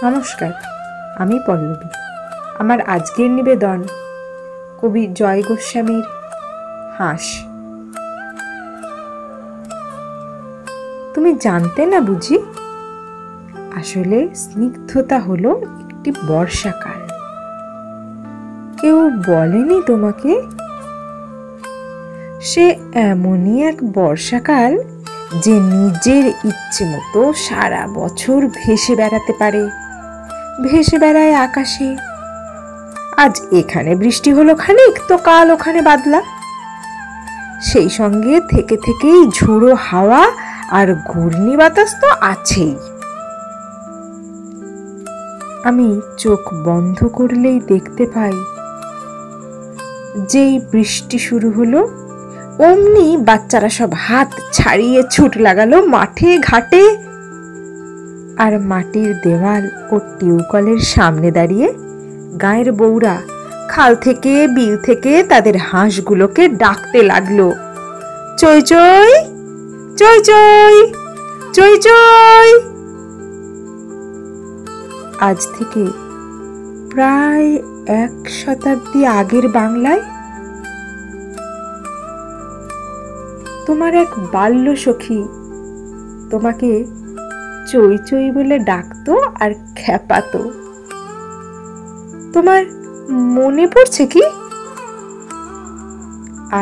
নমস্কার, আমি পল্লবী। আমার আজকের নিবেদন কবি জয় গোস্বামীর হাঁস। তুমি জানতে না বুঝি? আসলে স্নিগ্ধতা হলো একটি বর্ষাকাল। কেউ বলেনি তোমাকে? সে এমনই এক বর্ষাকাল যে নিজের ইচ্ছে মতো সারা বছর ভেসে বেড়াতে পারে, ভেসে বেড়ায় আকাশে। আজ এখানে বৃষ্টি হলো খানিক, তো কাল ওখানে বাদলা। সেই সঙ্গে থেকে থেকেই ঝোড়ো হাওয়া আর ঘূর্ণি বাতাস তো আছেই। আমি চোখ বন্ধ করলেই দেখতে পাই, যেই বৃষ্টি শুরু হলো অমনি বাচ্চারা সব হাত ছাড়িয়ে ছুট লাগালো মাঠে ঘাটে। আর মাটির দেওয়াল ও টিউবকলের সামনে দাঁড়িয়ে গায়ের বউরা খাল থেকে বিল থেকে তাদের হাঁসগুলোকে ডাকতে লাগলো, চই চই চই চই চই চই। আজ থেকে প্রায় 1 শতাব্দী আগের বাংলায় তোমার এক বাল্য সখী তোমাকে চই চই বলে ডাকতো আর খেপাতো। তোমার মনে পড়ছে কি?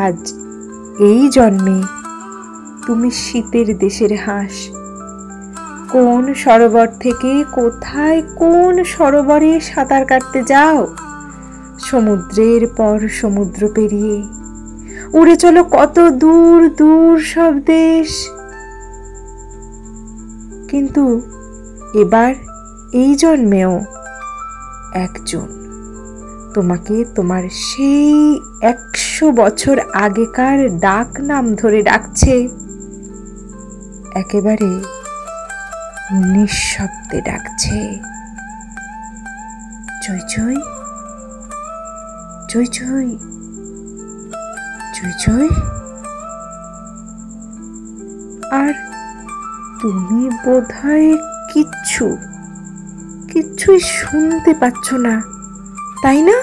আজ এই জন্মে তুমি শীতের দেশের হাঁস। কোন সরোবর থেকে কোথায় কোন সরোবরে সাঁতার কাটতে যাও, সমুদ্রের পর সমুদ্র পেরিয়ে উড়ে চলো কত দূর দূর সব দেশ। কিন্তু এবার এই জন্মেও একজন তোমাকে তোমার সেই 100 বছর আগেকার ডাক নাম ধরে ডাকছে, একেবারে নিঃশব্দে ডাকছে, চই চই চই চই চই চই। আর তুমি বোধহয় কিচ্ছুই শুনতে পাচ্ছ না, তাই না?